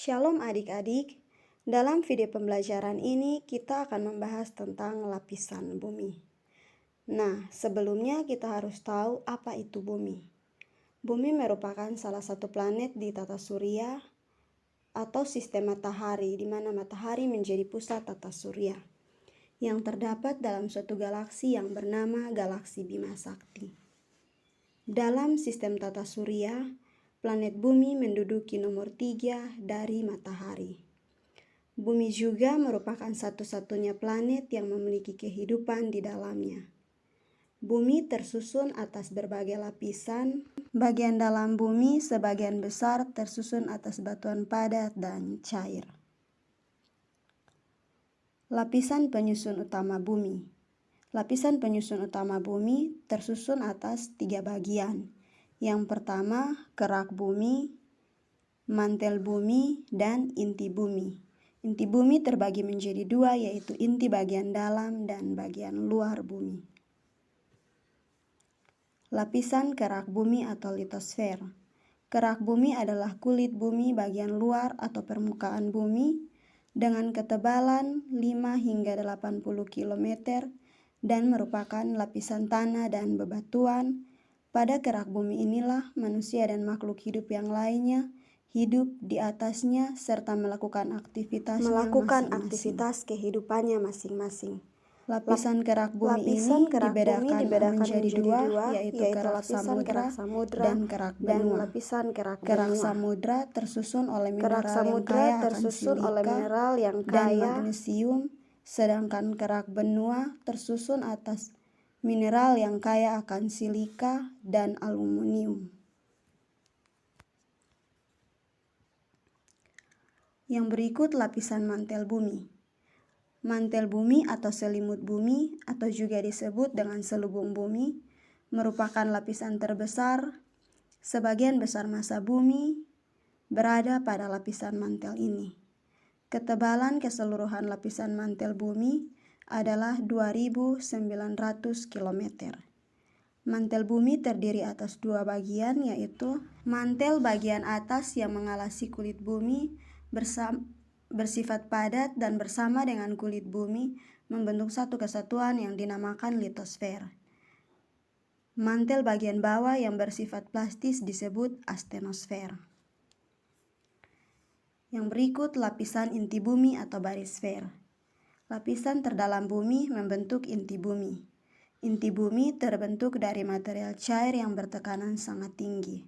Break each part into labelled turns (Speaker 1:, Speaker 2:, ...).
Speaker 1: Shalom adik-adik, dalam video pembelajaran ini kita akan membahas tentang lapisan bumi. Nah, sebelumnya kita harus tahu apa itu bumi. Bumi merupakan salah satu planet di tata surya atau sistem matahari, di mana matahari menjadi pusat tata surya, yang terdapat dalam suatu galaksi yang bernama Galaksi Bima Sakti. Dalam sistem tata surya, planet bumi menduduki nomor 3 dari matahari. Bumi juga merupakan satu-satunya planet yang memiliki kehidupan di dalamnya. Bumi tersusun atas berbagai lapisan. Bagian dalam bumi sebagian besar tersusun atas batuan padat dan cair. Lapisan penyusun utama bumi. Lapisan penyusun utama bumi tersusun atas 3 bagian. Yang pertama, kerak bumi, mantel bumi, dan inti bumi. Inti bumi terbagi menjadi 2, yaitu inti bagian dalam dan bagian luar bumi. Lapisan kerak bumi atau litosfer. Kerak bumi adalah kulit bumi bagian luar atau permukaan bumi dengan ketebalan 5 hingga 80 km dan merupakan lapisan tanah dan bebatuan. Pada kerak bumi inilah manusia dan makhluk hidup yang lainnya hidup di atasnya serta melakukan aktivitas kehidupannya masing-masing. Lapisan kerak bumi ini dibedakan menjadi 2, yaitu kerak samudra dan kerak benua. Kerak samudra tersusun oleh mineral yang kaya akan silika dan magnesium, sedangkan kerak benua tersusun atas mineral yang kaya akan silika dan aluminium. Yang berikut lapisan mantel bumi. Mantel bumi atau selimut bumi atau juga disebut dengan selubung bumi merupakan lapisan terbesar. Sebagian besar massa bumi berada pada lapisan mantel ini. Ketebalan keseluruhan lapisan mantel bumi adalah 2.900 km. Mantel bumi terdiri atas 2 bagian, yaitu mantel bagian atas yang mengalasi kulit bumi bersifat padat dan bersama dengan kulit bumi membentuk satu kesatuan yang dinamakan litosfer. Mantel bagian bawah yang bersifat plastis disebut astenosfer. Yang berikut lapisan inti bumi atau barisfer. Lapisan terdalam bumi membentuk inti bumi. Inti bumi terbentuk dari material cair yang bertekanan sangat tinggi.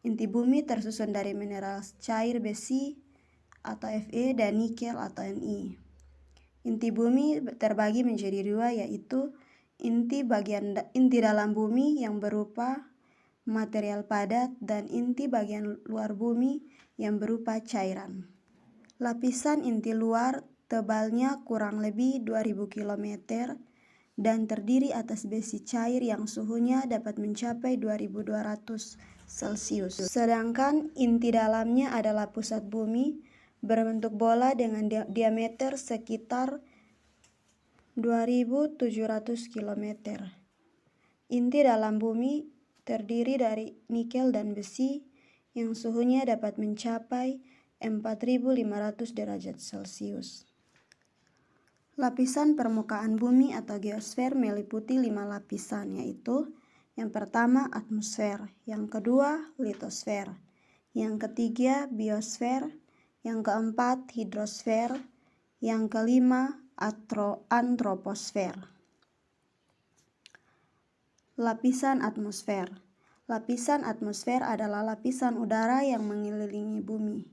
Speaker 1: Inti bumi tersusun dari mineral cair besi atau Fe dan nikel atau Ni. Inti bumi terbagi menjadi 2, yaitu inti dalam bumi yang berupa material padat dan inti bagian luar bumi yang berupa cairan. Lapisan inti luar tebalnya kurang lebih 2000 km dan terdiri atas besi cair yang suhunya dapat mencapai 2200 Celcius. Sedangkan inti dalamnya adalah pusat bumi berbentuk bola dengan diameter sekitar 2700 km. Inti dalam bumi terdiri dari nikel dan besi yang suhunya dapat mencapai 4500 derajat Celcius. Lapisan permukaan bumi atau geosfer meliputi 5 lapisan, yaitu yang pertama atmosfer, yang kedua litosfer, yang ketiga biosfer, yang keempat hidrosfer, yang kelima antroposfer. Lapisan atmosfer. Lapisan atmosfer adalah lapisan udara yang mengelilingi bumi.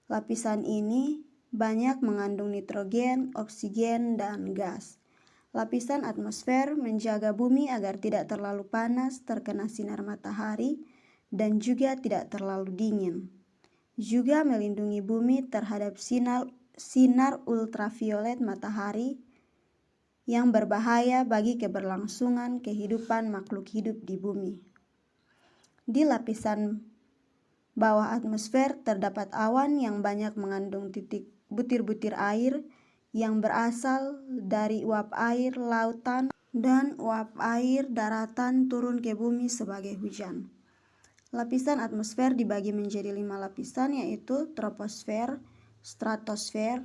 Speaker 1: Lapisan ini banyak mengandung nitrogen, oksigen, dan gas. Lapisan atmosfer menjaga bumi agar tidak terlalu panas terkena sinar matahari dan juga tidak terlalu dingin. Juga melindungi bumi terhadap sinar ultraviolet matahari yang berbahaya bagi keberlangsungan kehidupan makhluk hidup di bumi. Di lapisan bawah atmosfer terdapat awan yang banyak mengandung butir-butir air yang berasal dari uap air lautan dan uap air daratan turun ke bumi sebagai hujan. Lapisan atmosfer dibagi menjadi 5 lapisan, yaitu troposfer, stratosfer,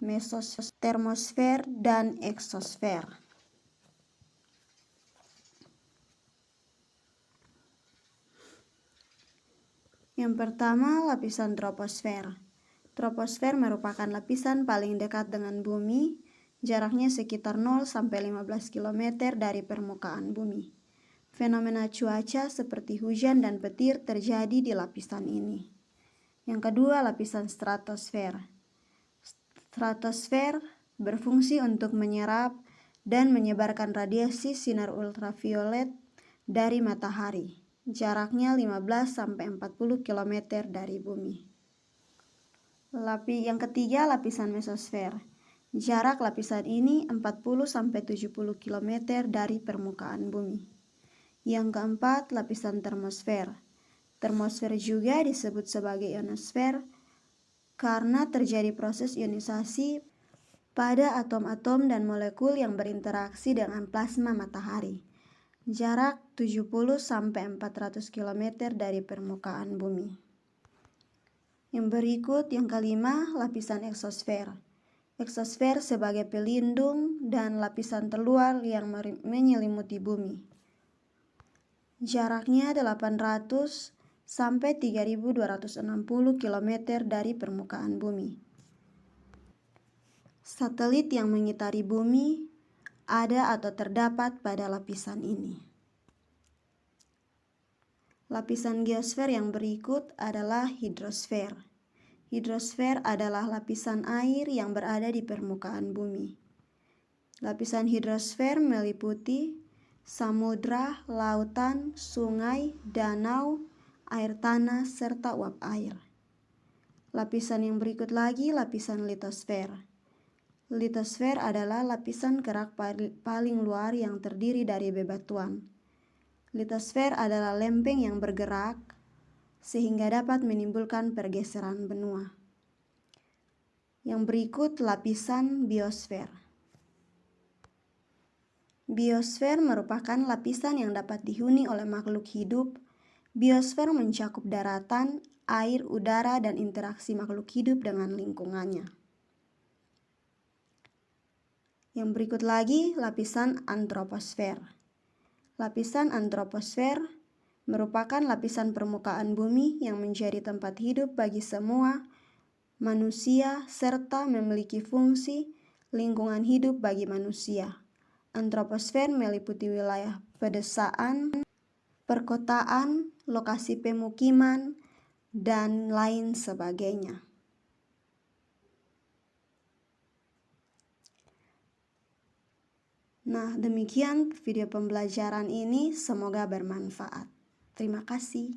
Speaker 1: mesosfer, termosfer, dan eksosfer. Yang pertama, lapisan troposfer. Troposfer merupakan lapisan paling dekat dengan bumi, jaraknya sekitar 0 sampai 15 km dari permukaan bumi. Fenomena cuaca seperti hujan dan petir terjadi di lapisan ini. Yang kedua, lapisan stratosfer. Stratosfer berfungsi untuk menyerap dan menyebarkan radiasi sinar ultraviolet dari matahari. Jaraknya 15-40 km dari bumi. Yang ketiga, lapisan mesosfer. Jarak lapisan ini 40-70 km dari permukaan bumi. Yang keempat, lapisan termosfer. Termosfer juga disebut sebagai ionosfer karena terjadi proses ionisasi pada atom-atom dan molekul yang berinteraksi dengan plasma matahari. Jarak 70-400 km dari permukaan bumi. Yang berikut, yang kelima, lapisan eksosfer. Eksosfer sebagai pelindung dan lapisan terluar yang menyelimuti bumi. Jaraknya 800-3260 km dari permukaan bumi. Satelit yang mengitari bumi ada atau terdapat pada lapisan ini. Lapisan geosfer yang berikut adalah hidrosfer. Hidrosfer adalah lapisan air yang berada di permukaan bumi. Lapisan hidrosfer meliputi samudra, lautan, sungai, danau, air tanah, serta uap air. Lapisan yang berikut lagi, lapisan litosfer. Litosfer adalah lapisan kerak paling luar yang terdiri dari bebatuan. Litosfer adalah lempeng yang bergerak sehingga dapat menimbulkan pergeseran benua. Yang berikut, lapisan biosfer. Biosfer merupakan lapisan yang dapat dihuni oleh makhluk hidup. Biosfer mencakup daratan, air, udara, dan interaksi makhluk hidup dengan lingkungannya. Yang berikut lagi, lapisan antroposfer. Lapisan antroposfer merupakan lapisan permukaan bumi yang menjadi tempat hidup bagi semua manusia serta memiliki fungsi lingkungan hidup bagi manusia. Antroposfer meliputi wilayah pedesaan, perkotaan, lokasi pemukiman, dan lain sebagainya. Nah, demikian video pembelajaran ini, semoga bermanfaat. Terima kasih.